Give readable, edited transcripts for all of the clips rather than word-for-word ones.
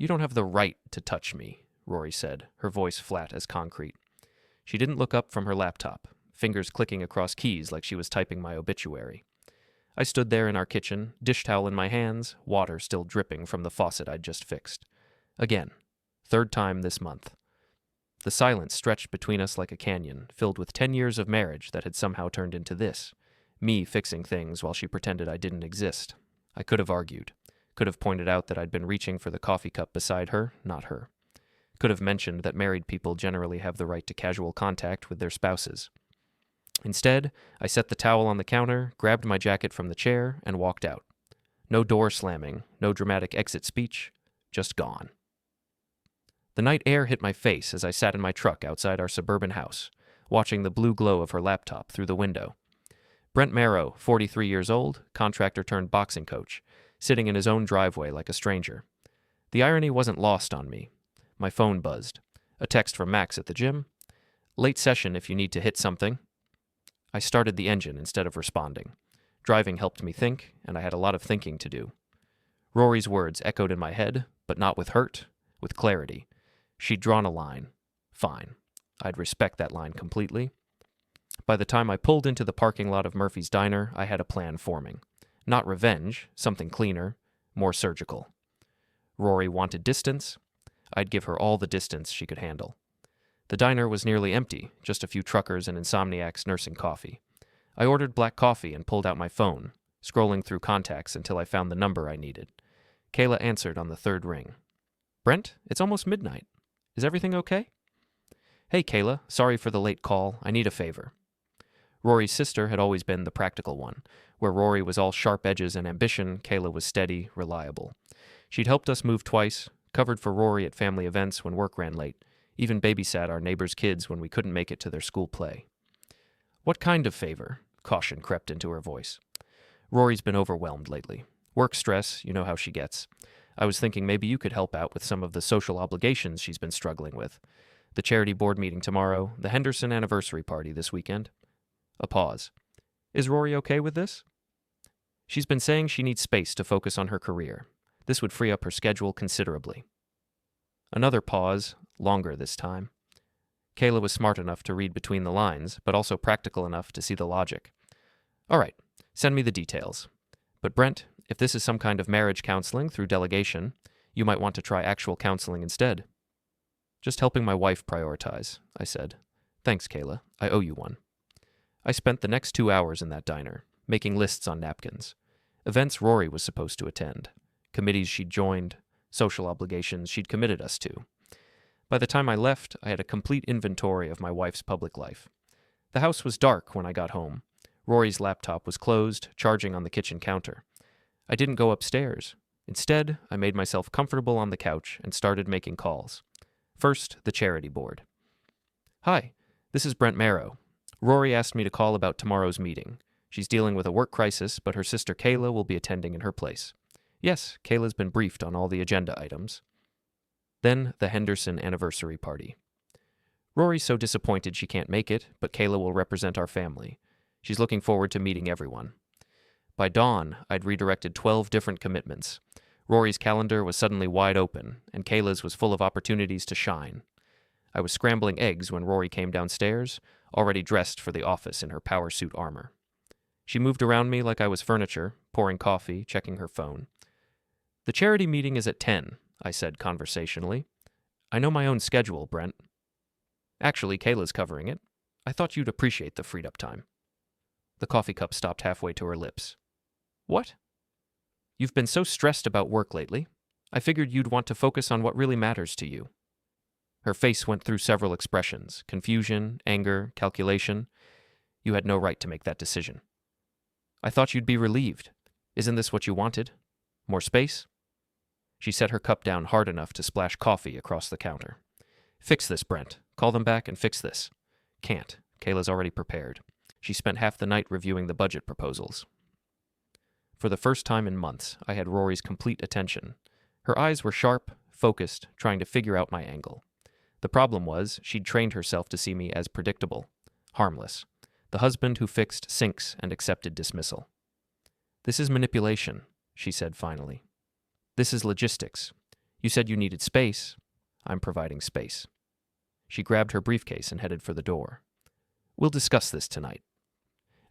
You don't have the right to touch me, Rory said, her voice flat as concrete. She didn't look up from her laptop, fingers clicking across keys like she was typing my obituary. I stood there in our kitchen, dish towel in my hands, water still dripping from the faucet I'd just fixed. Again, third time this month. The silence stretched between us like a canyon, filled with 10 years of marriage that had somehow turned into this. Me fixing things while she pretended I didn't exist. I could have argued. Could have pointed out that I'd been reaching for the coffee cup beside her, not her. Could have mentioned that married people generally have the right to casual contact with their spouses. Instead, I set the towel on the counter, grabbed my jacket from the chair, and walked out. No door slamming, no dramatic exit speech, just gone. The night air hit my face as I sat in my truck outside our suburban house, watching the blue glow of her laptop through the window. Brent Marrow, 43 years old, contractor turned boxing coach, sitting in his own driveway like a stranger. The irony wasn't lost on me. My phone buzzed. A text from Max at the gym. Late session if you need to hit something. I started the engine instead of responding. Driving helped me think, and I had a lot of thinking to do. Rory's words echoed in my head, but not with hurt, with clarity. She'd drawn a line. Fine. I'd respect that line completely. By the time I pulled into the parking lot of Murphy's Diner, I had a plan forming. Not revenge, something cleaner, more surgical. Rory wanted distance. I'd give her all the distance she could handle. The diner was nearly empty, just a few truckers and insomniacs nursing coffee. I ordered black coffee and pulled out my phone, scrolling through contacts until I found the number I needed. Kayla answered on the third ring. Brent, it's almost midnight. Is everything okay? Hey, Kayla, sorry for the late call. I need a favor. Rory's sister had always been the practical one. Where Rory was all sharp edges and ambition, Kayla was steady, reliable. She'd helped us move twice, covered for Rory at family events when work ran late, even babysat our neighbors' kids when we couldn't make it to their school play. What kind of favor? Caution crept into her voice. Rory's been overwhelmed lately. Work stress, you know how she gets. I was thinking maybe you could help out with some of the social obligations she's been struggling with. The charity board meeting tomorrow, the Henderson anniversary party this weekend. A pause. Is Rory okay with this? She's been saying she needs space to focus on her career. This would free up her schedule considerably. Another pause, longer this time. Kayla was smart enough to read between the lines, but also practical enough to see the logic. All right, send me the details. But Brent, if this is some kind of marriage counseling through delegation, you might want to try actual counseling instead. Just helping my wife prioritize, I said. Thanks, Kayla. I owe you one. I spent the next 2 hours in that diner, making lists on napkins. Events Rory was supposed to attend. Committees she'd joined. Social obligations she'd committed us to. By the time I left, I had a complete inventory of my wife's public life. The house was dark when I got home. Rory's laptop was closed, charging on the kitchen counter. I didn't go upstairs. Instead, I made myself comfortable on the couch and started making calls. First, the charity board. Hi, this is Brent Marrow. Rory asked me to call about tomorrow's meeting. She's dealing with a work crisis, but her sister Kayla will be attending in her place. Yes, Kayla's been briefed on all the agenda items. Then, the Henderson anniversary party. Rory's so disappointed she can't make it, but Kayla will represent our family. She's looking forward to meeting everyone. By dawn, I'd redirected 12 different commitments. Rory's calendar was suddenly wide open, and Kayla's was full of opportunities to shine. I was scrambling eggs when Rory came downstairs, already dressed for the office in her power suit armor. She moved around me like I was furniture, pouring coffee, checking her phone. The charity meeting is at 10, I said conversationally. I know my own schedule, Brent. Actually, Kayla's covering it. I thought you'd appreciate the freed up time. The coffee cup stopped halfway to her lips. What? You've been so stressed about work lately. I figured you'd want to focus on what really matters to you. Her face went through several expressions: confusion, anger, calculation. You had no right to make that decision. I thought you'd be relieved. Isn't this what you wanted? More space? She set her cup down hard enough to splash coffee across the counter. Fix this, Brent. Call them back and fix this. Can't. Kayla's already prepared. She spent half the night reviewing the budget proposals. For the first time in months, I had Rory's complete attention. Her eyes were sharp, focused, trying to figure out my angle. The problem was, she'd trained herself to see me as predictable, harmless, the husband who fixed sinks and accepted dismissal. This is manipulation, she said finally. This is logistics. You said you needed space. I'm providing space. She grabbed her briefcase and headed for the door. We'll discuss this tonight.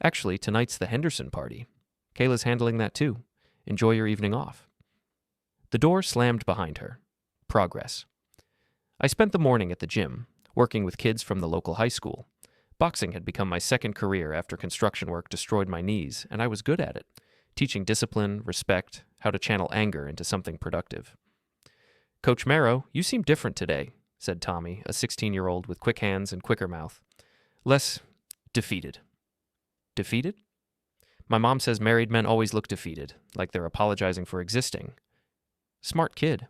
Actually, tonight's the Henderson party. Kayla's handling that too. Enjoy your evening off. The door slammed behind her. Progress. I spent the morning at the gym, working with kids from the local high school. Boxing had become my second career after construction work destroyed my knees, and I was good at it, teaching discipline, respect, how to channel anger into something productive. Coach Marrow, you seem different today, said Tommy, a 16-year-old with quick hands and quicker mouth. Less defeated. Defeated? My mom says married men always look defeated, like they're apologizing for existing. Smart kid.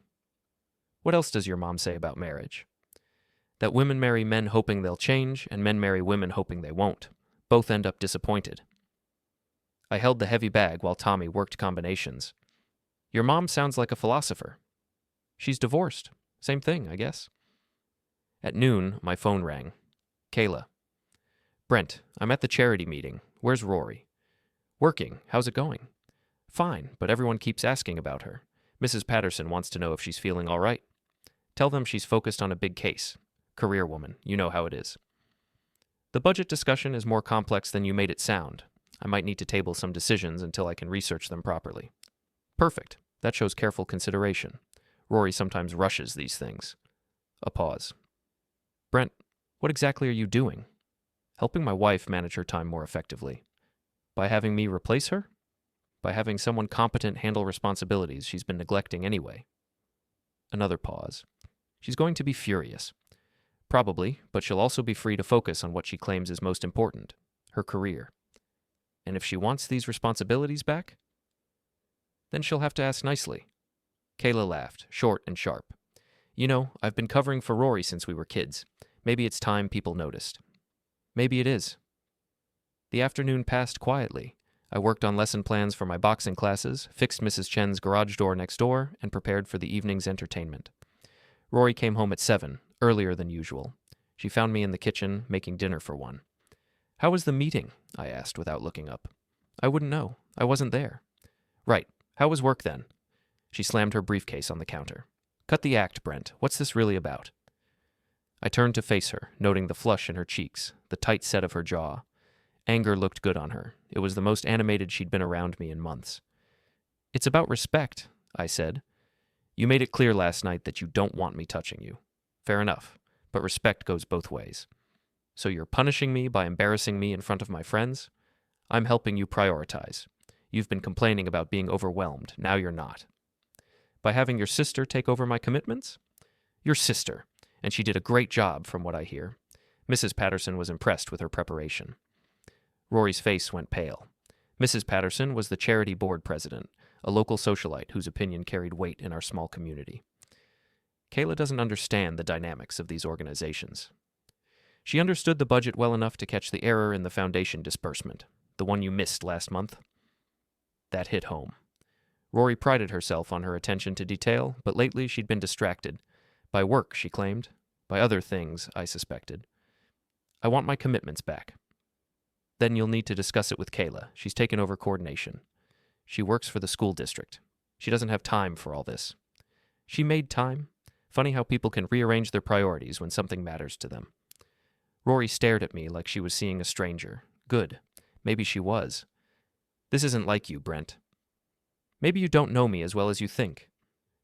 What else does your mom say about marriage? That women marry men hoping they'll change, and men marry women hoping they won't. Both end up disappointed. I held the heavy bag while Tommy worked combinations. Your mom sounds like a philosopher. She's divorced. Same thing, I guess. At noon, my phone rang. Kayla. Brent, I'm at the charity meeting. Where's Rory? Working. How's it going? Fine, but everyone keeps asking about her. Mrs. Patterson wants to know if she's feeling all right. Tell them she's focused on a big case. Career woman, you know how it is. The budget discussion is more complex than you made it sound. I might need to table some decisions until I can research them properly. Perfect. That shows careful consideration. Rory sometimes rushes these things. A pause. Brent, what exactly are you doing? Helping my wife manage her time more effectively. By having me replace her? By having someone competent handle responsibilities she's been neglecting anyway. Another pause. She's going to be furious. Probably, but she'll also be free to focus on what she claims is most important, her career. And if she wants these responsibilities back, then she'll have to ask nicely. Kayla laughed, short and sharp. You know, I've been covering for Rory since we were kids. Maybe it's time people noticed. Maybe it is. The afternoon passed quietly. I worked on lesson plans for my boxing classes, fixed Mrs. Chen's garage door next door, and prepared for the evening's entertainment. Rory came home at 7, earlier than usual. She found me in the kitchen, making dinner for one. How was the meeting? I asked without looking up. I wouldn't know. I wasn't there. Right. How was work then? She slammed her briefcase on the counter. Cut the act, Brent. What's this really about? I turned to face her, noting the flush in her cheeks, the tight set of her jaw. Anger looked good on her. It was the most animated she'd been around me in months. It's about respect, I said. You made it clear last night that you don't want me touching you. Fair enough, but respect goes both ways. So you're punishing me by embarrassing me in front of my friends? I'm helping you prioritize. You've been complaining about being overwhelmed. Now you're not. By having your sister take over my commitments? Your sister, and she did a great job from what I hear. Mrs. Patterson was impressed with her preparation. Rory's face went pale. Mrs. Patterson was the charity board president, a local socialite whose opinion carried weight in our small community. Kayla doesn't understand the dynamics of these organizations. She understood the budget well enough to catch the error in the foundation disbursement, the one you missed last month. That hit home. Rory prided herself on her attention to detail, but lately she'd been distracted. By work, she claimed. By other things, I suspected. I want my commitments back. Then you'll need to discuss it with Kayla. She's taken over coordination. She works for the school district. She doesn't have time for all this. She made time. Funny how people can rearrange their priorities when something matters to them. Rory stared at me like she was seeing a stranger. Good. Maybe she was. This isn't like you, Brent. Maybe you don't know me as well as you think.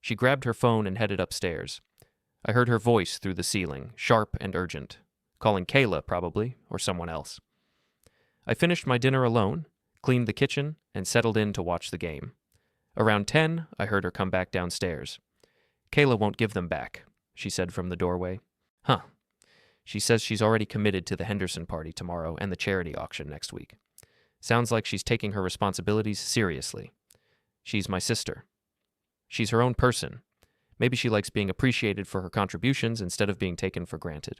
She grabbed her phone and headed upstairs. I heard her voice through the ceiling, sharp and urgent. Calling Kayla, probably, or someone else. I finished my dinner alone, cleaned the kitchen, and settled in to watch the game. Around 10, I heard her come back downstairs. Kayla won't give them back, she said from the doorway. Huh. She says she's already committed to the Henderson party tomorrow and the charity auction next week. Sounds like she's taking her responsibilities seriously. She's my sister. She's her own person. Maybe she likes being appreciated for her contributions instead of being taken for granted.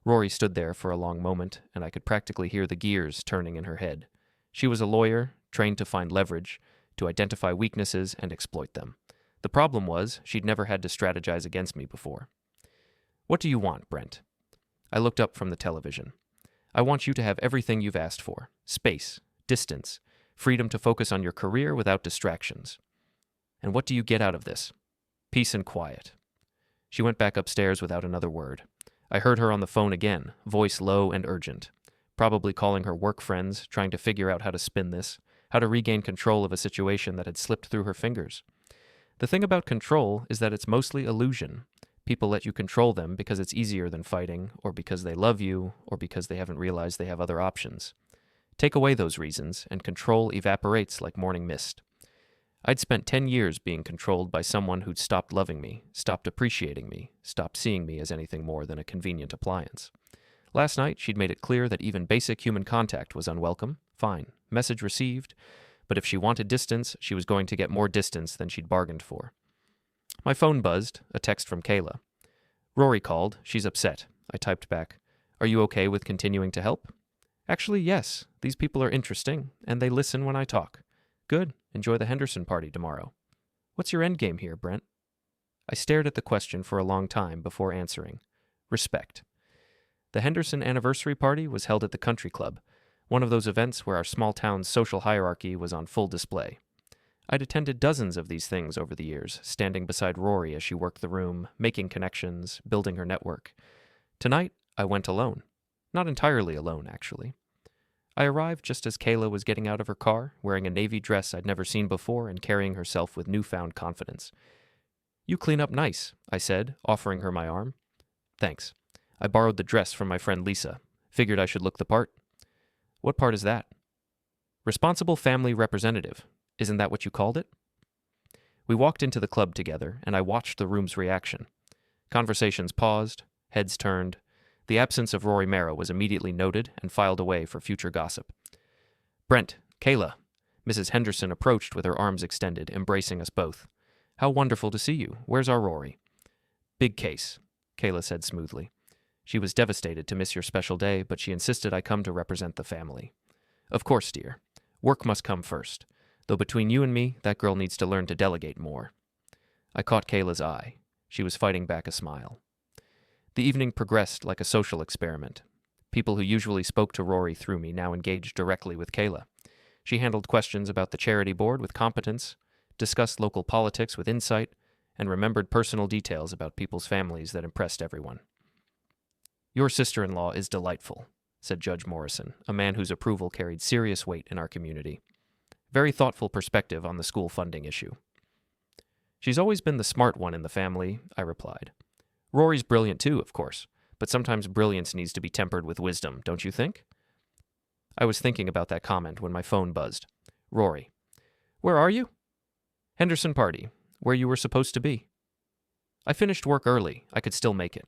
Rory stood there for a long moment, and I could practically hear the gears turning in her head. She was a lawyer, trained to find leverage, to identify weaknesses and exploit them. The problem was, she'd never had to strategize against me before. What do you want, Brent? I looked up from the television. I want you to have everything you've asked for. Space, distance, freedom to focus on your career without distractions. And what do you get out of this? Peace and quiet. She went back upstairs without another word. I heard her on the phone again, voice low and urgent, probably calling her work friends, trying to figure out how to spin this, how to regain control of a situation that had slipped through her fingers. The thing about control is that it's mostly illusion. People let you control them because it's easier than fighting, or because they love you, or because they haven't realized they have other options. Take away those reasons, and control evaporates like morning mist. I'd spent 10 years being controlled by someone who'd stopped loving me, stopped appreciating me, stopped seeing me as anything more than a convenient appliance. Last night, she'd made it clear that even basic human contact was unwelcome. Fine. Message received. But if she wanted distance, she was going to get more distance than she'd bargained for. My phone buzzed, a text from Kayla. Rory called. She's upset. I typed back. Are you okay with continuing to help? Actually, yes. These people are interesting, and they listen when I talk. Good. Enjoy the Henderson party tomorrow. What's your endgame here, Brent? I stared at the question for a long time before answering. Respect. The Henderson anniversary party was held at the country club, one of those events where our small town's social hierarchy was on full display. I'd attended dozens of these things over the years, standing beside Rory as she worked the room, making connections, building her network. Tonight, I went alone. Not entirely alone, actually. I arrived just as Kayla was getting out of her car, wearing a navy dress I'd never seen before and carrying herself with newfound confidence. You clean up nice, I said, offering her my arm. Thanks. I borrowed the dress from my friend Lisa. Figured I should look the part. What part is that? Responsible family representative. Isn't that what you called it? We walked into the club together, and I watched the room's reaction. Conversations paused, heads turned. The absence of Rory Mara was immediately noted and filed away for future gossip. Brent, Kayla. Mrs. Henderson approached with her arms extended, embracing us both. How wonderful to see you. Where's our Rory? Big case, Kayla said smoothly. She was devastated to miss your special day, but she insisted I come to represent the family. Of course, dear. Work must come first. Though between you and me, that girl needs to learn to delegate more. I caught Kayla's eye. She was fighting back a smile. The evening progressed like a social experiment. People who usually spoke to Rory through me now engaged directly with Kayla. She handled questions about the charity board with competence, discussed local politics with insight, and remembered personal details about people's families that impressed everyone. Your sister-in-law is delightful, said Judge Morrison, a man whose approval carried serious weight in our community. Very thoughtful perspective on the school funding issue. She's always been the smart one in the family, I replied. Rory's brilliant too, of course, but sometimes brilliance needs to be tempered with wisdom, don't you think? I was thinking about that comment when my phone buzzed. Rory. Where are you? Henderson party, where you were supposed to be. I finished work early. I could still make it.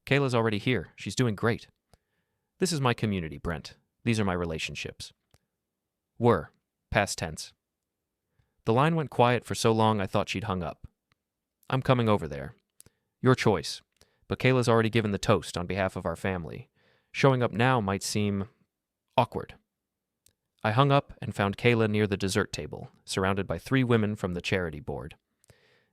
Kayla's already here. She's doing great. This is my community, Brent. These are my relationships. Were. Past tense. The line went quiet for so long I thought she'd hung up. I'm coming over there. Your choice. But Kayla's already given the toast on behalf of our family. Showing up now might seem awkward. I hung up and found Kayla near the dessert table, surrounded by 3 women from the charity board.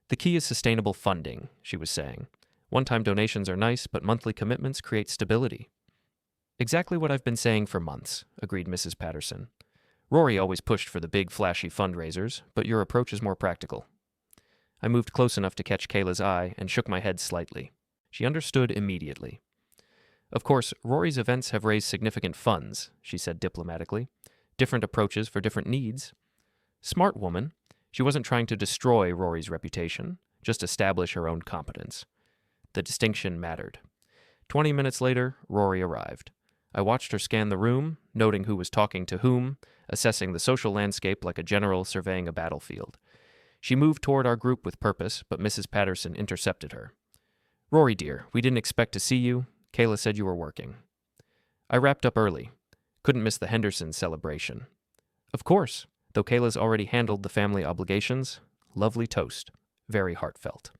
The key is sustainable funding, she was saying. One-time donations are nice, but monthly commitments create stability. Exactly what I've been saying for months, agreed Mrs. Patterson. Rory always pushed for the big, flashy fundraisers, but your approach is more practical. I moved close enough to catch Kayla's eye and shook my head slightly. She understood immediately. Of course, Rory's events have raised significant funds, she said diplomatically. Different approaches for different needs. Smart woman. She wasn't trying to destroy Rory's reputation, just establish her own competence. The distinction mattered. 20 minutes later, Rory arrived. I watched her scan the room, noting who was talking to whom, assessing the social landscape like a general surveying a battlefield. She moved toward our group with purpose, but Mrs. Patterson intercepted her. Rory, dear, we didn't expect to see you. Kayla said you were working. I wrapped up early. Couldn't miss the Henderson celebration. Of course, though Kayla's already handled the family obligations. Lovely toast. Very heartfelt.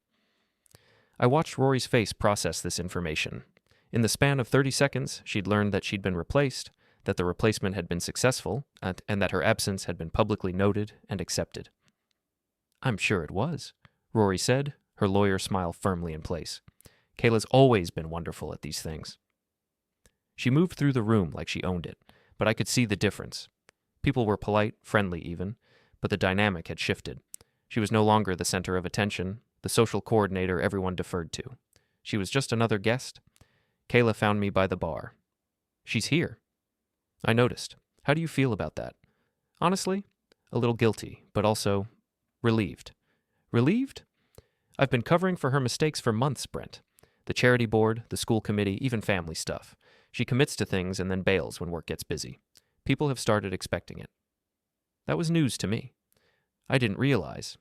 I watched Rory's face process this information. In the span of 30 seconds, she'd learned that she'd been replaced, that the replacement had been successful, and that her absence had been publicly noted and accepted. I'm sure it was, Rory said, her lawyer smile firmly in place. Kayla's always been wonderful at these things. She moved through the room like she owned it, but I could see the difference. People were polite, friendly even, but the dynamic had shifted. She was no longer the center of attention. the social coordinator everyone deferred to. She was just another guest. Kayla found me by the bar. She's here. I noticed. How do you feel about that? Honestly, a little guilty, but also relieved. Relieved? I've been covering for her mistakes for months, Brent. The charity board, the school committee, even family stuff. She commits to things and then bails when work gets busy. People have started expecting it. That was news to me. I didn't realize.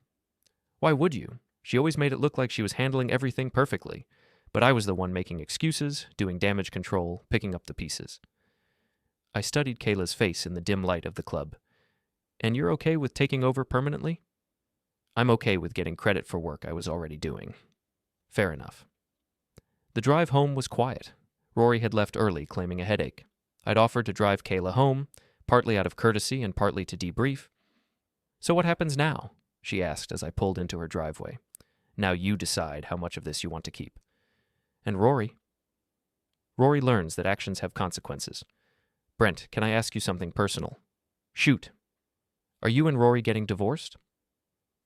Why would you? She always made it look like she was handling everything perfectly, but I was the one making excuses, doing damage control, picking up the pieces. I studied Kayla's face in the dim light of the club. And you're okay with taking over permanently? I'm okay with getting credit for work I was already doing. Fair enough. The drive home was quiet. Rory had left early, claiming a headache. I'd offered to drive Kayla home, partly out of courtesy and partly to debrief. So what happens now? She asked as I pulled into her driveway. Now you decide how much of this you want to keep. And Rory? Rory learns that actions have consequences. Brent, can I ask you something personal? Shoot. Are you and Rory getting divorced?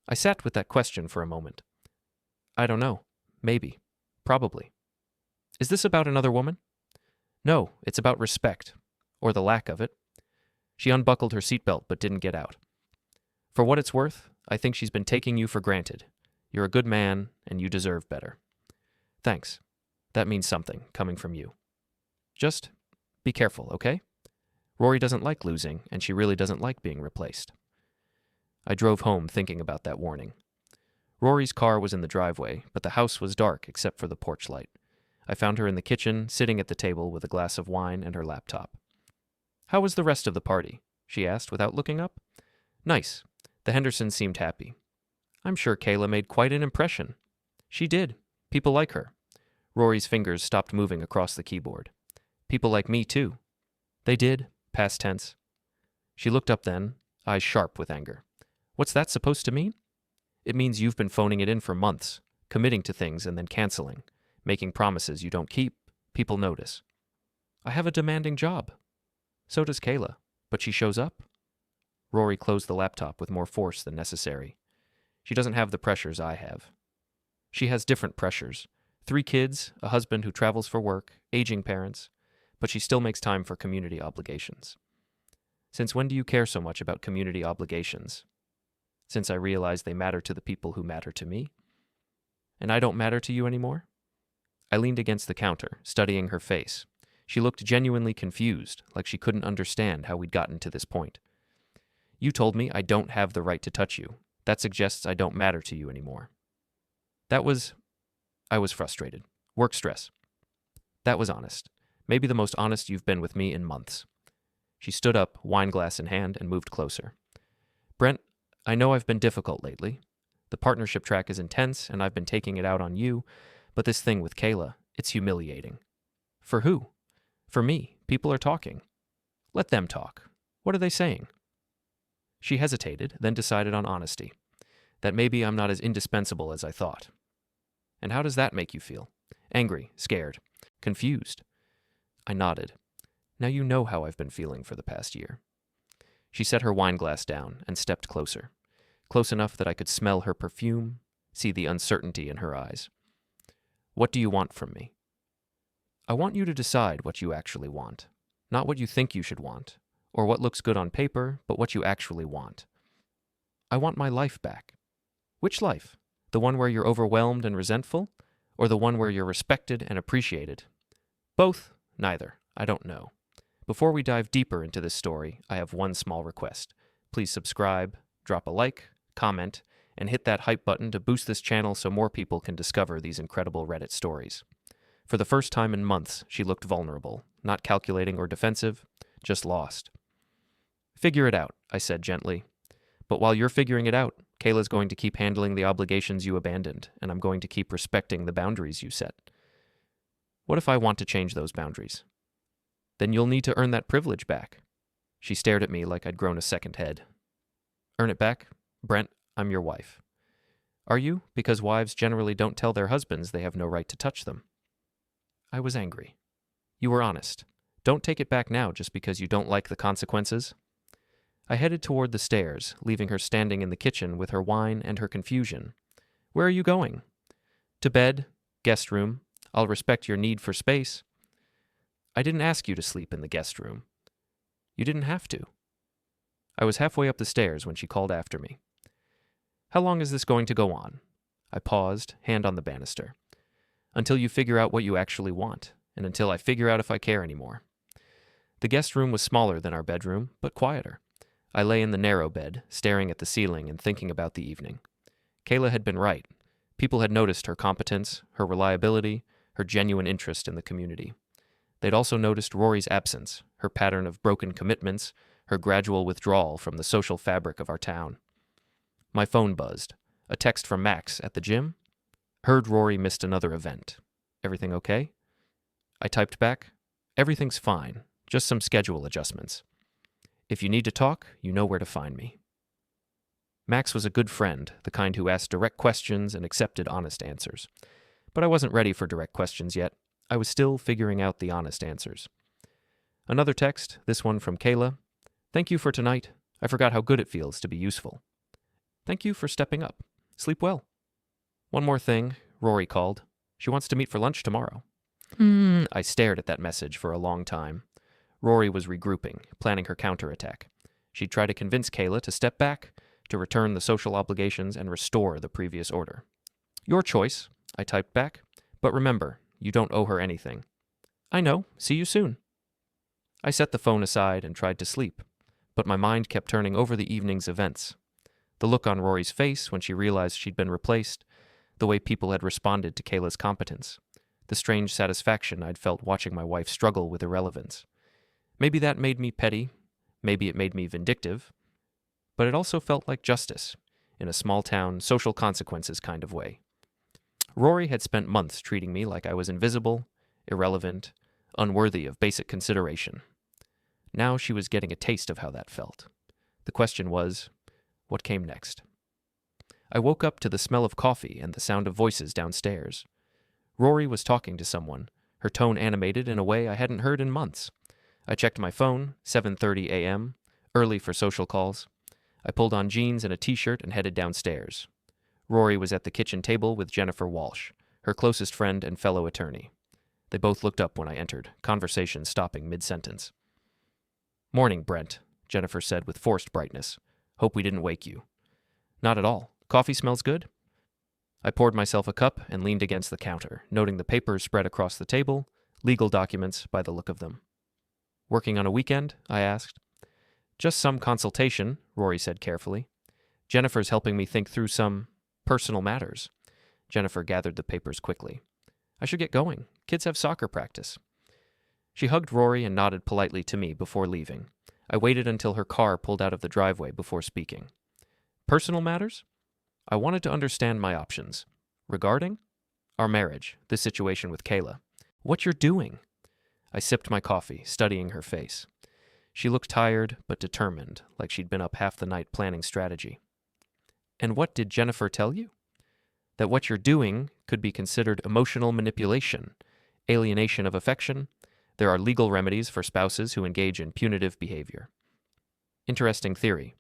I sat with that question for a moment. I don't know. Maybe. Probably. Is this about another woman? No, it's about respect. Or the lack of it. She unbuckled her seatbelt but didn't get out. For what it's worth, I think she's been taking you for granted. You're a good man, and you deserve better. Thanks. That means something, coming from you. Just be careful, okay? Rory doesn't like losing, and she really doesn't like being replaced. I drove home thinking about that warning. Rory's car was in the driveway, but the house was dark except for the porch light. I found her in the kitchen, sitting at the table with a glass of wine and her laptop. How was the rest of the party? She asked without looking up. Nice. The Hendersons seemed happy. I'm sure Kayla made quite an impression. She did. People like her. Rory's fingers stopped moving across the keyboard. People like me, too. They did. Past tense. She looked up then, eyes sharp with anger. What's that supposed to mean? It means you've been phoning it in for months, committing to things and then canceling, making promises you don't keep. People notice. I have a demanding job. So does Kayla, but she shows up. Rory closed the laptop with more force than necessary. She doesn't have the pressures I have. She has different pressures. 3 kids, a husband who travels for work, aging parents, but she still makes time for community obligations. Since when do you care so much about community obligations? Since I realize they matter to the people who matter to me? And I don't matter to you anymore? I leaned against the counter, studying her face. She looked genuinely confused, like she couldn't understand how we'd gotten to this point. You told me I don't have the right to touch you. That suggests I don't matter to you anymore. I was frustrated. Work stress. That was honest. Maybe the most honest you've been with me in months. She stood up, wine glass in hand, and moved closer. Brent, I know I've been difficult lately. The partnership track is intense, and I've been taking it out on you, but this thing with Kayla, it's humiliating. For who? For me. People are talking. Let them talk. What are they saying? She hesitated, then decided on honesty. That maybe I'm not as indispensable as I thought. And how does that make you feel? Angry, scared, confused. I nodded. Now you know how I've been feeling for the past year. She set her wine glass down and stepped closer, close enough that I could smell her perfume, see the uncertainty in her eyes. What do you want from me? I want you to decide what you actually want, not what you think you should want, or what looks good on paper, but what you actually want. I want my life back. Which life? The one where you're overwhelmed and resentful, or the one where you're respected and appreciated? Both? Neither. I don't know. Before we dive deeper into this story, I have one small request. Please subscribe, drop a like, comment, and hit that hype button to boost this channel so more people can discover these incredible Reddit stories. For the first time in months, she looked vulnerable, not calculating or defensive, just lost. Figure it out, I said gently. But while you're figuring it out, Kayla's going to keep handling the obligations you abandoned, and I'm going to keep respecting the boundaries you set. What if I want to change those boundaries? Then you'll need to earn that privilege back. She stared at me like I'd grown a second head. Earn it back? Brent, I'm your wife. Are you? Because wives generally don't tell their husbands they have no right to touch them. I was angry. You were honest. Don't take it back now just because you don't like the consequences. I headed toward the stairs, leaving her standing in the kitchen with her wine and her confusion. Where are you going? To bed, guest room. I'll respect your need for space. I didn't ask you to sleep in the guest room. You didn't have to. I was halfway up the stairs when she called after me. How long is this going to go on? I paused, hand on the banister. Until you figure out what you actually want, and until I figure out if I care anymore. The guest room was smaller than our bedroom, but quieter. I lay in the narrow bed, staring at the ceiling and thinking about the evening. Kayla had been right. People had noticed her competence, her reliability, her genuine interest in the community. They'd also noticed Rory's absence, her pattern of broken commitments, her gradual withdrawal from the social fabric of our town. My phone buzzed. A text from Max at the gym. Heard Rory missed another event. Everything okay? I typed back, everything's fine, just some schedule adjustments. If you need to talk, you know where to find me. Max was a good friend, the kind who asked direct questions and accepted honest answers. But I wasn't ready for direct questions yet. I was still figuring out the honest answers. Another text, this one from Kayla. Thank you for tonight. I forgot how good it feels to be useful. Thank you for stepping up. Sleep well. One more thing, Rory called. She wants to meet for lunch tomorrow. I stared at that message for a long time. Rory was regrouping, planning her counterattack. She'd try to convince Kayla to step back, to return the social obligations and restore the previous order. Your choice, I typed back. But remember, you don't owe her anything. I know. See you soon. I set the phone aside and tried to sleep, but my mind kept turning over the evening's events. The look on Rory's face when she realized she'd been replaced, the way people had responded to Kayla's competence, the strange satisfaction I'd felt watching my wife struggle with irrelevance. Maybe that made me petty, maybe it made me vindictive, but it also felt like justice, in a small-town, social consequences kind of way. Rory had spent months treating me like I was invisible, irrelevant, unworthy of basic consideration. Now she was getting a taste of how that felt. The question was, what came next? I woke up to the smell of coffee and the sound of voices downstairs. Rory was talking to someone, her tone animated in a way I hadn't heard in months. I checked my phone, 7:30 a.m., early for social calls. I pulled on jeans and a t-shirt and headed downstairs. Rory was at the kitchen table with Jennifer Walsh, her closest friend and fellow attorney. They both looked up when I entered, conversation stopping mid-sentence. Morning, Brent, Jennifer said with forced brightness. Hope we didn't wake you. Not at all. Coffee smells good? I poured myself a cup and leaned against the counter, noting the papers spread across the table, legal documents by the look of them. Working on a weekend? I asked. Just some consultation, Rory said carefully. Jennifer's helping me think through some personal matters. Jennifer gathered the papers quickly. I should get going. Kids have soccer practice. She hugged Rory and nodded politely to me before leaving. I waited until her car pulled out of the driveway before speaking. Personal matters? I wanted to understand my options. Regarding? Our marriage, this situation with Kayla. What you're doing? I sipped my coffee, studying her face. She looked tired, but determined, like she'd been up half the night planning strategy. And what did Jennifer tell you? That what you're doing could be considered emotional manipulation, alienation of affection. There are legal remedies for spouses who engage in punitive behavior. Interesting theory.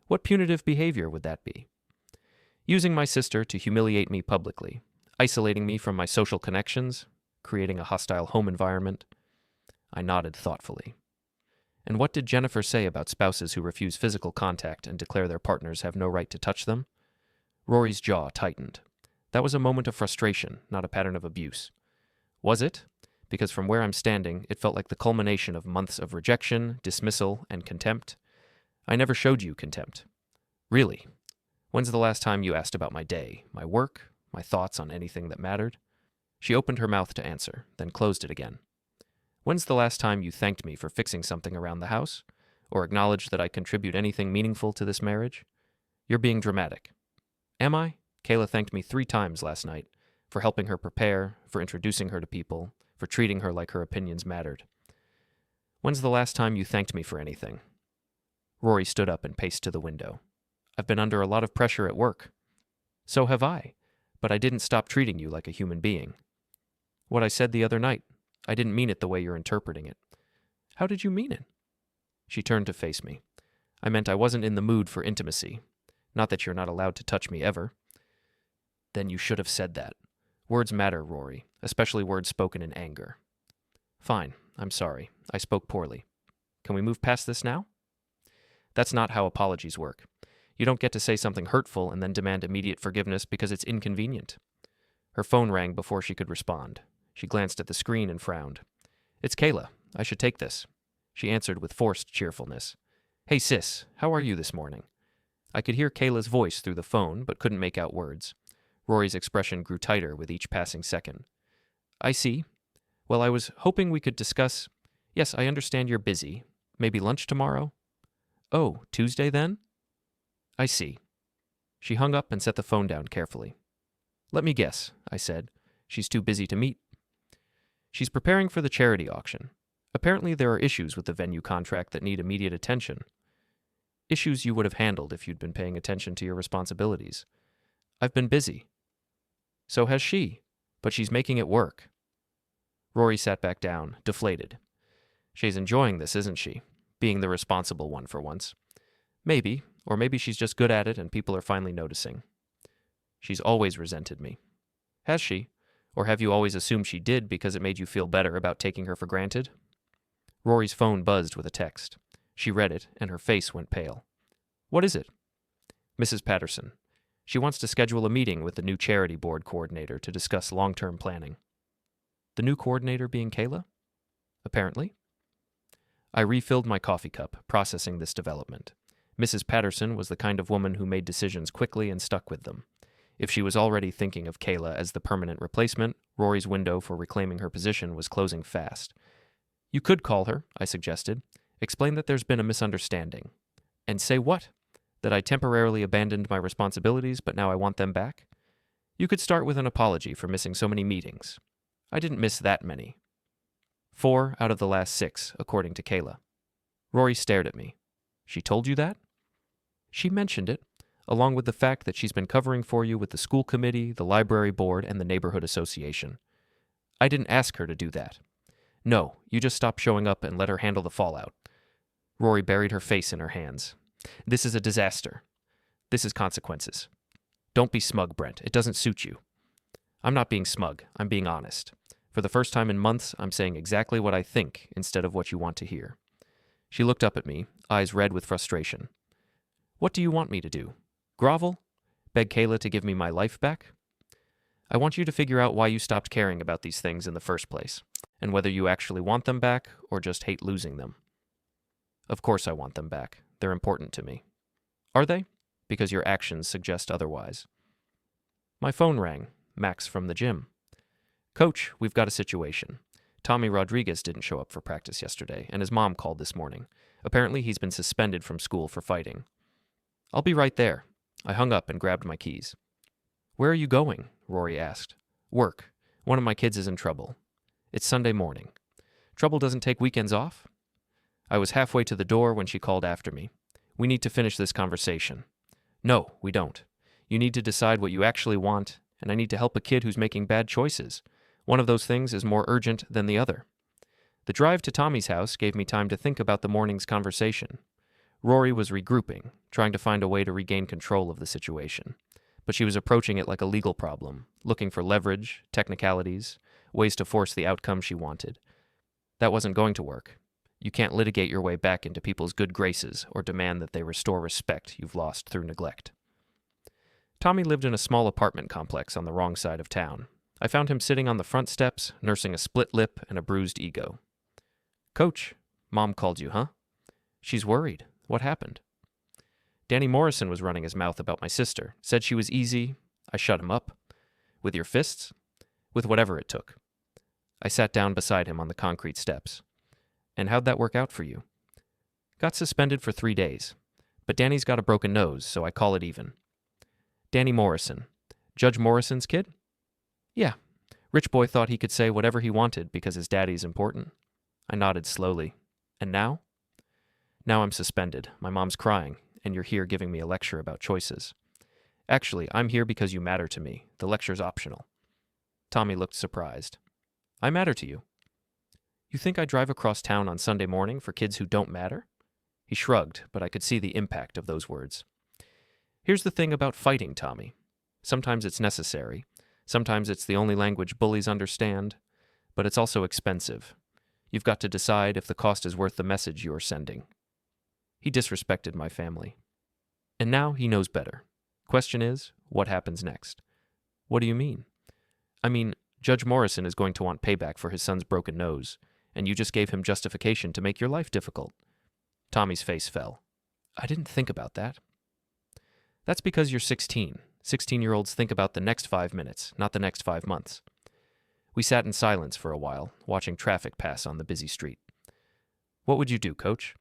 What punitive behavior would that be? Using my sister to humiliate me publicly, isolating me from my social connections, creating a hostile home environment. I nodded thoughtfully. And what did Jennifer say about spouses who refuse physical contact and declare their partners have no right to touch them? Rory's jaw tightened. That was a moment of frustration, not a pattern of abuse. Was it? Because from where I'm standing, it felt like the culmination of months of rejection, dismissal, and contempt. I never showed you contempt. Really? When's the last time you asked about my day, my work, my thoughts on anything that mattered? She opened her mouth to answer, then closed it again. When's the last time you thanked me for fixing something around the house? Or acknowledged that I contribute anything meaningful to this marriage? You're being dramatic. Am I? Kayla thanked me 3 times last night, for helping her prepare, for introducing her to people, for treating her like her opinions mattered. When's the last time you thanked me for anything? Rory stood up and paced to the window. I've been under a lot of pressure at work. So have I, but I didn't stop treating you like a human being. What I said the other night, I didn't mean it the way you're interpreting it. How did you mean it? She turned to face me. I meant I wasn't in the mood for intimacy. Not that you're not allowed to touch me ever. Then you should have said that. Words matter, Rory, especially words spoken in anger. Fine, I'm sorry. I spoke poorly. Can we move past this now? That's not how apologies work. You don't get to say something hurtful and then demand immediate forgiveness because it's inconvenient. Her phone rang before she could respond. She glanced at the screen and frowned. It's Kayla. I should take this. She answered with forced cheerfulness. Hey sis, how are you this morning? I could hear Kayla's voice through the phone, but couldn't make out words. Rory's expression grew tighter with each passing second. I see. Well, I was hoping we could discuss... Yes, I understand you're busy. Maybe lunch tomorrow? Oh, Tuesday then? I see. She hung up and set the phone down carefully. Let me guess, I said. She's too busy to meet. She's preparing for the charity auction. Apparently there are issues with the venue contract that need immediate attention. Issues you would have handled if you'd been paying attention to your responsibilities. I've been busy. So has she, but she's making it work. Rory sat back down, deflated. She's enjoying this, isn't she? Being the responsible one for once. Maybe, or maybe she's just good at it and people are finally noticing. She's always resented me. Has she? Or have you always assumed she did because it made you feel better about taking her for granted? Rory's phone buzzed with a text. She read it, and her face went pale. What is it? Mrs. Patterson. She wants to schedule a meeting with the new charity board coordinator to discuss long-term planning. The new coordinator being Kayla? Apparently. I refilled my coffee cup, processing this development. Mrs. Patterson was the kind of woman who made decisions quickly and stuck with them. If she was already thinking of Kayla as the permanent replacement, Rory's window for reclaiming her position was closing fast. You could call her, I suggested. Explain that there's been a misunderstanding. And say what? That I temporarily abandoned my responsibilities, but now I want them back? You could start with an apology for missing so many meetings. I didn't miss that many. 4 out of the last 6, according to Kayla. Rory stared at me. She told you that? She mentioned it, along with the fact that she's been covering for you with the school committee, the library board, and the neighborhood association. I didn't ask her to do that. No, you just stop showing up and let her handle the fallout. Rory buried her face in her hands. This is a disaster. This is consequences. Don't be smug, Brent. It doesn't suit you. I'm not being smug. I'm being honest. For the first time in months, I'm saying exactly what I think instead of what you want to hear. She looked up at me, eyes red with frustration. What do you want me to do? Grovel? Beg Kayla to give me my life back? I want you to figure out why you stopped caring about these things in the first place, and whether you actually want them back or just hate losing them. Of course I want them back. They're important to me. Are they? Because your actions suggest otherwise. My phone rang. Max from the gym. Coach, we've got a situation. Tommy Rodriguez didn't show up for practice yesterday, and his mom called this morning. Apparently he's been suspended from school for fighting. I'll be right there. I hung up and grabbed my keys. Where are you going? Rory asked. Work. One of my kids is in trouble. It's Sunday morning. Trouble doesn't take weekends off? I was halfway to the door when she called after me. We need to finish this conversation. No, we don't. You need to decide what you actually want, and I need to help a kid who's making bad choices. One of those things is more urgent than the other. The drive to Tommy's house gave me time to think about the morning's conversation. Rory was regrouping, trying to find a way to regain control of the situation. But she was approaching it like a legal problem, looking for leverage, technicalities, ways to force the outcome she wanted. That wasn't going to work. You can't litigate your way back into people's good graces or demand that they restore respect you've lost through neglect. Tommy lived in a small apartment complex on the wrong side of town. I found him sitting on the front steps, nursing a split lip and a bruised ego. Coach, Mom called you, huh? She's worried. What happened? Danny Morrison was running his mouth about my sister. Said she was easy. I shut him up. With your fists? With whatever it took. I sat down beside him on the concrete steps. And how'd that work out for you? Got suspended for 3 days. But Danny's got a broken nose, so I call it even. Danny Morrison. Judge Morrison's kid? Yeah. Rich boy thought he could say whatever he wanted because his daddy's important. I nodded slowly. And now? Now I'm suspended. My mom's crying, and you're here giving me a lecture about choices. Actually, I'm here because you matter to me. The lecture's optional. Tommy looked surprised. I matter to you. You think I drive across town on Sunday morning for kids who don't matter? He shrugged, but I could see the impact of those words. Here's the thing about fighting, Tommy. Sometimes it's necessary. Sometimes it's the only language bullies understand, but it's also expensive. You've got to decide if the cost is worth the message you're sending. He disrespected my family. And now he knows better. Question is, what happens next? What do you mean? I mean, Judge Morrison is going to want payback for his son's broken nose, and you just gave him justification to make your life difficult. Tommy's face fell. I didn't think about that. That's because you're 16. 16-year-olds think about the next 5 minutes, not the next 5 months. We sat in silence for a while, watching traffic pass on the busy street. What would you do, Coach?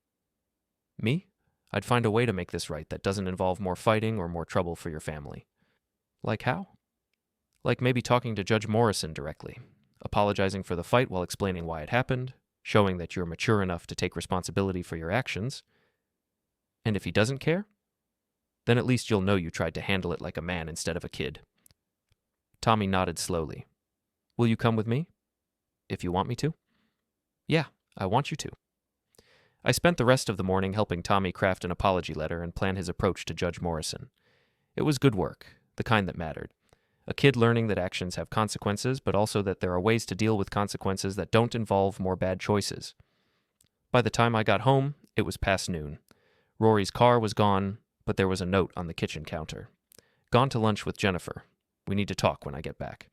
Me? I'd find a way to make this right that doesn't involve more fighting or more trouble for your family. Like how? Like maybe talking to Judge Morrison directly, apologizing for the fight while explaining why it happened, showing that you're mature enough to take responsibility for your actions. And if he doesn't care, then at least you'll know you tried to handle it like a man instead of a kid. Tommy nodded slowly. Will you come with me? If you want me to? Yeah, I want you to. I spent the rest of the morning helping Tommy craft an apology letter and plan his approach to Judge Morrison. It was good work, the kind that mattered. A kid learning that actions have consequences, but also that there are ways to deal with consequences that don't involve more bad choices. By the time I got home, it was past noon. Rory's car was gone, but there was a note on the kitchen counter. Gone to lunch with Jennifer. We need to talk when I get back.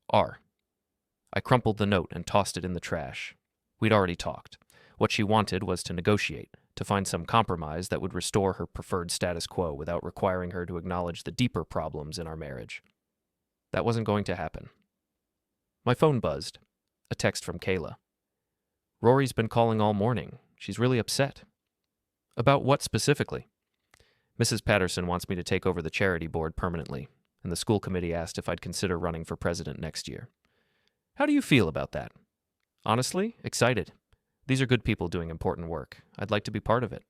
R. I crumpled the note and tossed it in the trash. We'd already talked. What she wanted was to negotiate, to find some compromise that would restore her preferred status quo without requiring her to acknowledge the deeper problems in our marriage. That wasn't going to happen. My phone buzzed. A text from Kayla. Rory's been calling all morning. She's really upset. About what specifically? Mrs. Patterson wants me to take over the charity board permanently, and the school committee asked if I'd consider running for president next year. How do you feel about that? Honestly, excited. These are good people doing important work. I'd like to be part of it.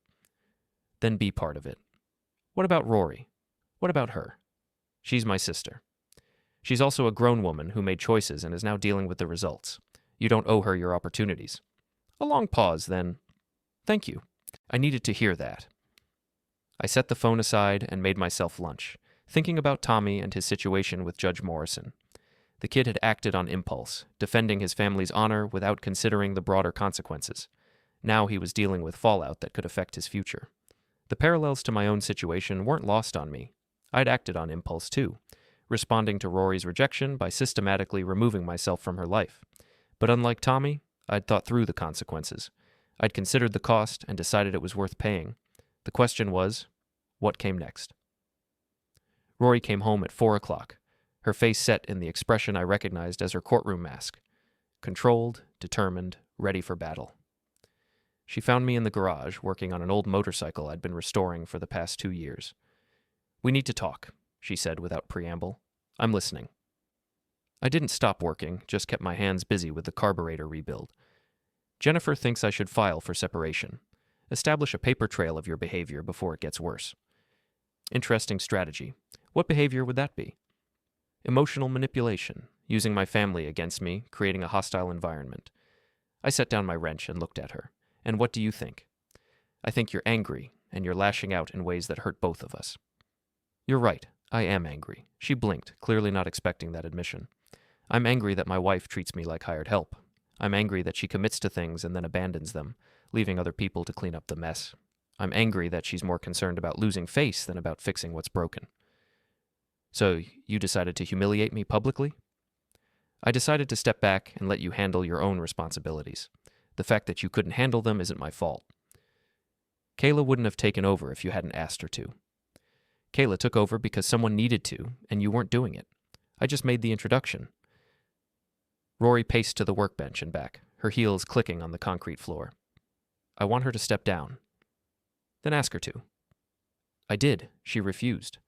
Then be part of it. What about Rory? What about her? She's my sister. She's also a grown woman who made choices and is now dealing with the results. You don't owe her your opportunities. A long pause, then. Thank you. I needed to hear that. I set the phone aside and made myself lunch, thinking about Tommy and his situation with Judge Morrison. The kid had acted on impulse, defending his family's honor without considering the broader consequences. Now he was dealing with fallout that could affect his future. The parallels to my own situation weren't lost on me. I'd acted on impulse too, responding to Rory's rejection by systematically removing myself from her life. But unlike Tommy, I'd thought through the consequences. I'd considered the cost and decided it was worth paying. The question was, what came next? Rory came home at 4 o'clock, her face set in the expression I recognized as her courtroom mask. Controlled, determined, ready for battle. She found me in the garage, working on an old motorcycle I'd been restoring for the past 2 years. We need to talk, she said without preamble. I'm listening. I didn't stop working, just kept my hands busy with the carburetor rebuild. Jennifer thinks I should file for separation. Establish a paper trail of your behavior before it gets worse. Interesting strategy. What behavior would that be? Emotional manipulation, using my family against me, creating a hostile environment. I set down my wrench and looked at her. And what do you think? I think you're angry, and you're lashing out in ways that hurt both of us. You're right, I am angry. She blinked, clearly not expecting that admission. I'm angry that my wife treats me like hired help. I'm angry that she commits to things and then abandons them, leaving other people to clean up the mess. I'm angry that she's more concerned about losing face than about fixing what's broken. So, you decided to humiliate me publicly? I decided to step back and let you handle your own responsibilities. The fact that you couldn't handle them isn't my fault. Kayla wouldn't have taken over if you hadn't asked her to. Kayla took over because someone needed to, and you weren't doing it. I just made the introduction. Rory paced to the workbench and back, her heels clicking on the concrete floor. I want her to step down. Then ask her to. I did. She refused.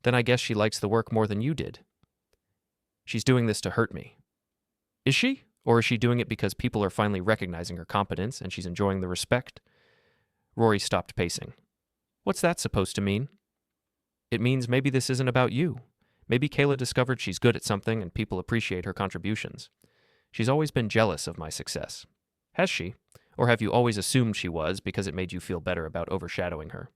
Then I guess she likes the work more than you did. She's doing this to hurt me. Is she? Or is she doing it because people are finally recognizing her competence and she's enjoying the respect? Rory stopped pacing. What's that supposed to mean? It means maybe this isn't about you. Maybe Kayla discovered she's good at something and people appreciate her contributions. She's always been jealous of my success. Has she? Or have you always assumed she was because it made you feel better about overshadowing her?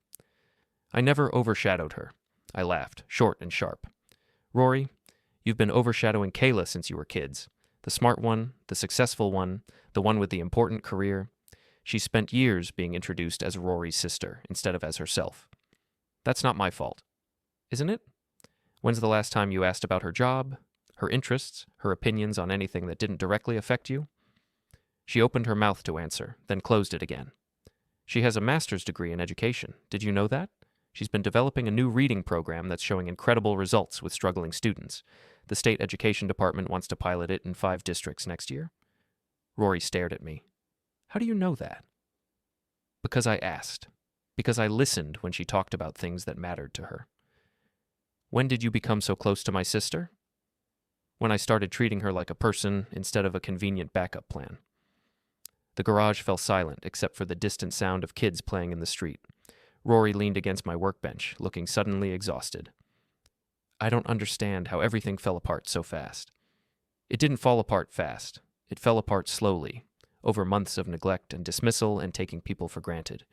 I never overshadowed her. I laughed, short and sharp. Rory, You've been overshadowing Kayla since you were kids. The smart one, the successful one, the one with the important career. She spent years being introduced as Rory's sister instead of as herself. That's not my fault. Isn't it? When's the last time you asked about her job, her interests, her opinions on anything that didn't directly affect you? She opened her mouth to answer, then closed it again. She has a master's degree in education. Did you know that? She's been developing a new reading program that's showing incredible results with struggling students. The state education department wants to pilot it in 5 districts next year. Rory stared at me. How do you know that? Because I asked. Because I listened when she talked about things that mattered to her. When did you become so close to my sister? When I started treating her like a person instead of a convenient backup plan. The garage fell silent except for the distant sound of kids playing in the street. Rory leaned against my workbench, looking suddenly exhausted. I don't understand how everything fell apart so fast. It didn't fall apart fast. It fell apart slowly, over months of neglect and dismissal and taking people for granted.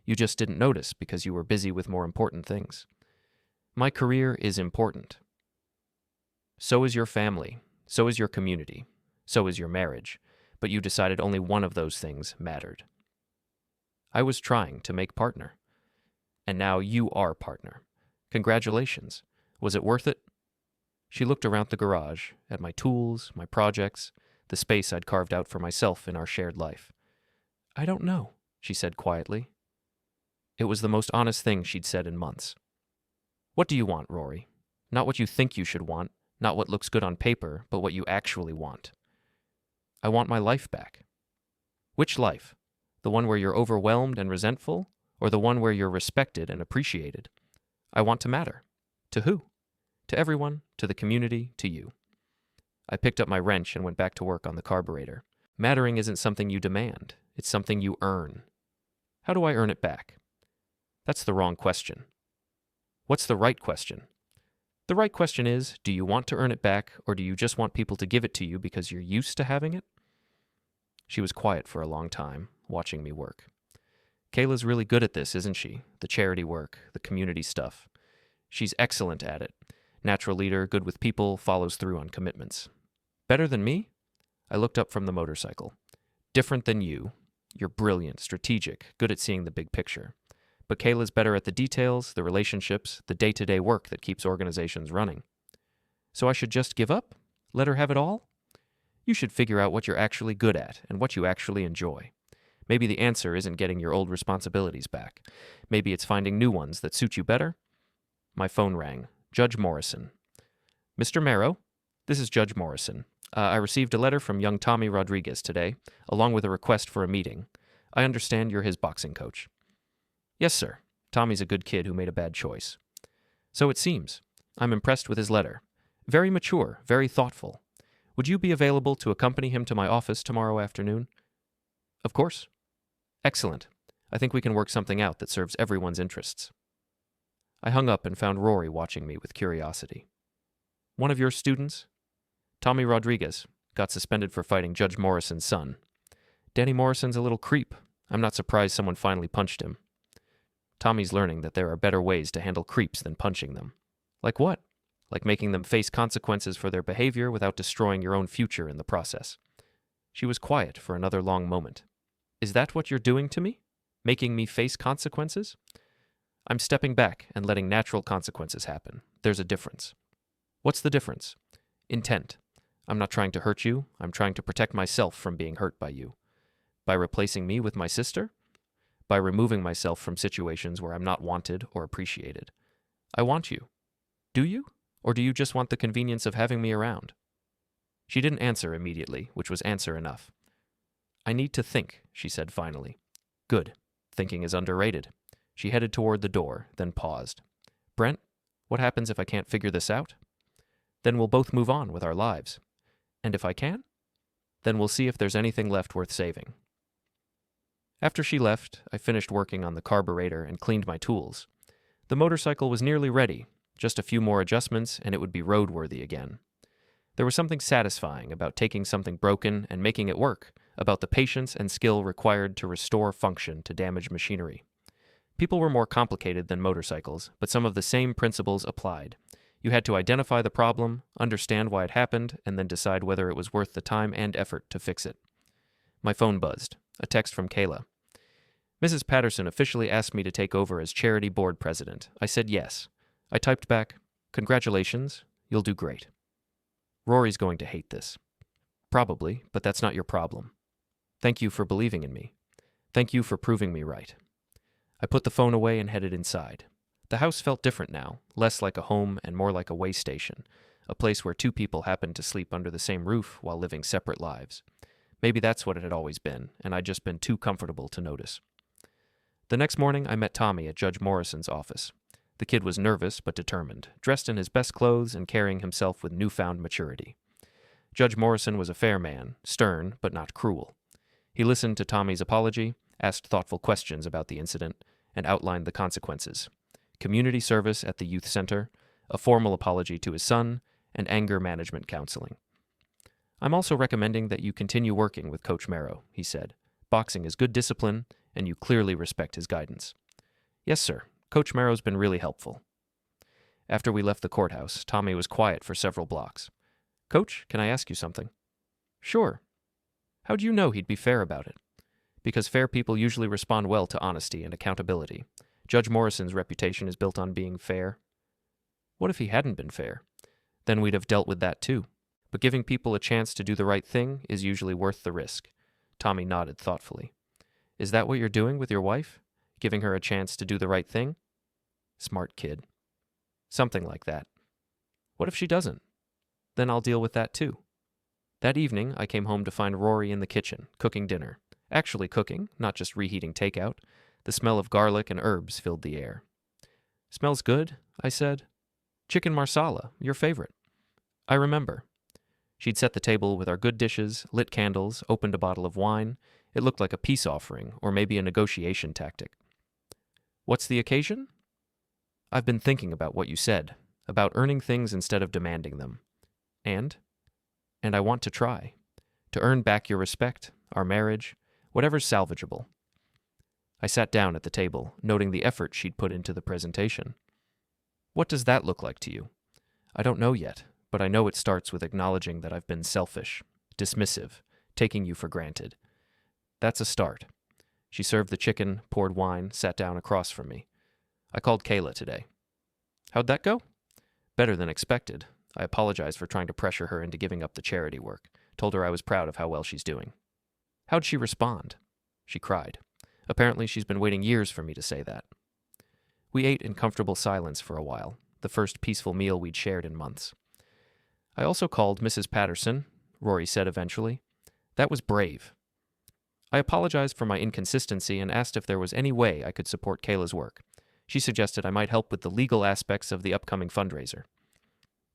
You just didn't notice because you were busy with more important things. My career is important. So is your family. So is your community. So is your marriage. But you decided only one of those things mattered. I was trying to make partner. And now you are partner. Congratulations. Was it worth it? She looked around the garage, at my tools, my projects, the space I'd carved out for myself in our shared life. I don't know, she said quietly. It was the most honest thing she'd said in months. What do you want, Rory? Not what you think you should want, not what looks good on paper, but what you actually want. I want my life back. Which life? The one where you're overwhelmed and resentful, or the one where you're respected and appreciated? I want to matter. To who? To everyone, to the community, to you. I picked up my wrench and went back to work on the carburetor. Mattering isn't something you demand. It's something you earn. How do I earn it back? That's the wrong question. What's the right question? The right question is, do you want to earn it back, or do you just want people to give it to you because you're used to having it? She was quiet for a long time, watching me work. Kayla's really good at this, isn't she? The charity work, the community stuff. She's excellent at it. Natural leader, good with people, follows through on commitments. Better than me? I looked up from the motorcycle. Different than you. You're brilliant, strategic, good at seeing the big picture. But Kayla's better at the details, the relationships, the day-to-day work that keeps organizations running. So I should just give up? Let her have it all? You should figure out what you're actually good at and what you actually enjoy. Maybe the answer isn't getting your old responsibilities back. Maybe it's finding new ones that suit you better. My phone rang. Judge Morrison. Mr. Marrow, this is Judge Morrison. I received a letter from young Tommy Rodriguez today, along with a request for a meeting. I understand you're his boxing coach. Yes, sir. Tommy's a good kid who made a bad choice. So it seems. I'm impressed with his letter. Very mature, very thoughtful. Would you be available to accompany him to my office tomorrow afternoon? Of course. Excellent. I think we can work something out that serves everyone's interests. I hung up and found Rory watching me with curiosity. One of your students? Tommy Rodriguez got suspended for fighting Judge Morrison's son. Danny Morrison's a little creep. I'm not surprised someone finally punched him. Tommy's learning that there are better ways to handle creeps than punching them. Like what? Like making them face consequences for their behavior without destroying your own future in the process. She was quiet for another long moment. Is that what you're doing to me? Making me face consequences? I'm stepping back and letting natural consequences happen. There's a difference. What's the difference? Intent. I'm not trying to hurt you. I'm trying to protect myself from being hurt by you. By replacing me with my sister? By removing myself from situations where I'm not wanted or appreciated. I want you. Do you? Or do you just want the convenience of having me around? She didn't answer immediately, which was answer enough. I need to think, she said finally. Good. Thinking is underrated. She headed toward the door, then paused. Brent, what happens if I can't figure this out? Then we'll both move on with our lives. And if I can? Then we'll see if there's anything left worth saving. After she left, I finished working on the carburetor and cleaned my tools. The motorcycle was nearly ready, just a few more adjustments and it would be roadworthy again. There was something satisfying about taking something broken and making it work, about the patience and skill required to restore function to damaged machinery. People were more complicated than motorcycles, but some of the same principles applied. You had to identify the problem, understand why it happened, and then decide whether it was worth the time and effort to fix it. My phone buzzed. A text from Kayla. Mrs. Patterson officially asked me to take over as charity board president. I said yes. I typed back, "Congratulations, you'll do great." Rory's going to hate this. Probably, but that's not your problem. Thank you for believing in me. Thank you for proving me right. I put the phone away and headed inside. The house felt different now, less like a home and more like a way station, a place where two people happened to sleep under the same roof while living separate lives. Maybe that's what it had always been, and I'd just been too comfortable to notice. The next morning, I met Tommy at Judge Morrison's office. The kid was nervous but determined, dressed in his best clothes and carrying himself with newfound maturity. Judge Morrison was a fair man, stern but not cruel. He listened to Tommy's apology, asked thoughtful questions about the incident, and outlined the consequences: community service at the youth center, a formal apology to his son, and anger management counseling. "I'm also recommending that you continue working with Coach Marrow," he said. "Boxing is good discipline, and you clearly respect his guidance." "Yes, sir. Coach Marrow's been really helpful." After we left the courthouse, Tommy was quiet for several blocks. "Coach, can I ask you something?" "Sure." "How'd you know he'd be fair about it?" "Because fair people usually respond well to honesty and accountability. Judge Morrison's reputation is built on being fair." "What if he hadn't been fair? Then we'd have dealt with that too. But giving people a chance to do the right thing is usually worth the risk." Tommy nodded thoughtfully. "Is that what you're doing with your wife? Giving her a chance to do the right thing?" "Smart kid." "Something like that." "What if she doesn't?" "Then I'll deal with that too." That evening, I came home to find Rory in the kitchen, cooking dinner. Actually cooking, not just reheating takeout. The smell of garlic and herbs filled the air. "Smells good," I said. "Chicken marsala, your favorite." "I remember." She'd set the table with our good dishes, lit candles, opened a bottle of wine. It looked like a peace offering, or maybe a negotiation tactic. "What's the occasion?" "I've been thinking about what you said, about earning things instead of demanding them. And I want to try. To earn back your respect, our marriage, whatever's salvageable." I sat down at the table, noting the effort she'd put into the presentation. "What does that look like to you?" "I don't know yet, but I know it starts with acknowledging that I've been selfish, dismissive, taking you for granted. That's a start." She served the chicken, poured wine, sat down across from me. "I called Kayla today." "How'd that go?" "Better than expected. I apologized for trying to pressure her into giving up the charity work. Told her I was proud of how well she's doing." "How'd she respond?" "She cried. Apparently she's been waiting years for me to say that." We ate in comfortable silence for a while, the first peaceful meal we'd shared in months. "I also called Mrs. Patterson," Rory said eventually. "That was brave." I apologized for my inconsistency and asked if there was any way I could support Kayla's work. She suggested I might help with the legal aspects of the upcoming fundraiser.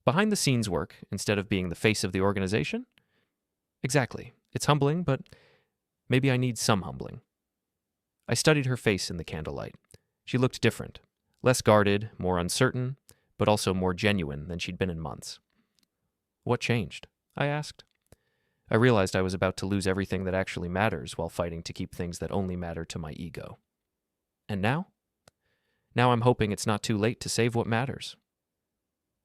"Behind-the-scenes work, instead of being the face of the organization?" "Exactly. It's humbling, but maybe I need some humbling." I studied her face in the candlelight. She looked different, less guarded, more uncertain, but also more genuine than she'd been in months. "What changed?" I asked. I realized I was about to lose everything that actually matters while fighting to keep things that only matter to my ego. "And now?" "Now I'm hoping it's not too late to save what matters."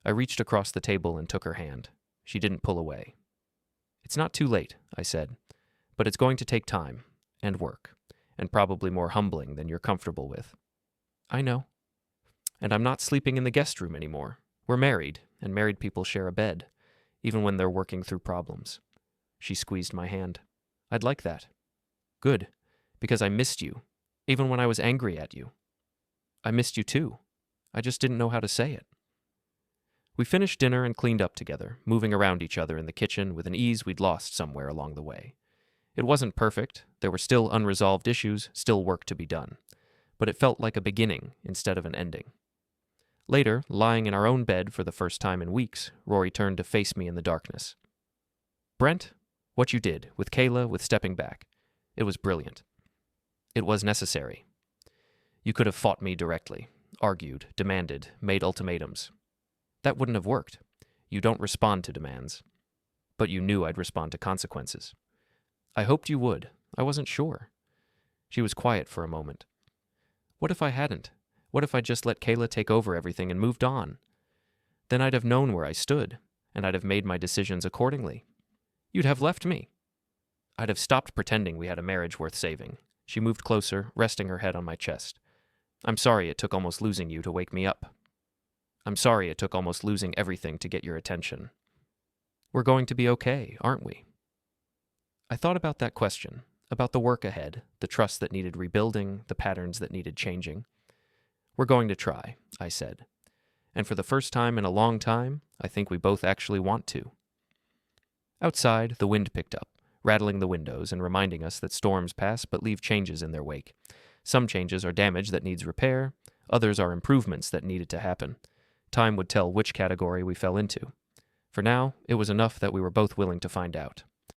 I reached across the table and took her hand. She didn't pull away. "It's not too late," I said, "but it's going to take time, and work, and probably more humbling than you're comfortable with." "I know. And I'm not sleeping in the guest room anymore. We're married, and married people share a bed, even when they're working through problems." She squeezed my hand. "I'd like that." "Good, because I missed you, even when I was angry at you." "I missed you too. I just didn't know how to say it." We finished dinner and cleaned up together, moving around each other in the kitchen with an ease we'd lost somewhere along the way. It wasn't perfect. There were still unresolved issues, still work to be done. But it felt like a beginning instead of an ending. Later, lying in our own bed for the first time in weeks, Rory turned to face me in the darkness. "Brent, what you did, with Kayla, with stepping back, it was brilliant. It was necessary. You could have fought me directly, argued, demanded, made ultimatums. That wouldn't have worked. You don't respond to demands. But you knew I'd respond to consequences. I hoped you would. I wasn't sure." She was quiet for a moment. "What if I hadn't? What if I just let Kayla take over everything and moved on?" Then I'd have known where I stood, and I'd have made my decisions accordingly. You'd have left me. I'd have stopped pretending we had a marriage worth saving. She moved closer, resting her head on my chest. I'm sorry it took almost losing you to wake me up. I'm sorry it took almost losing everything to get your attention. We're going to be okay, aren't we? I thought about that question, about the work ahead, the trust that needed rebuilding, the patterns that needed changing. We're going to try, I said. And for the first time in a long time, I think we both actually want to. Outside, the wind picked up, rattling the windows and reminding us that storms pass but leave changes in their wake. Some changes are damage that needs repair, others are improvements that needed to happen. Time would tell which category we fell into. For now, it was enough that we were both willing to find out.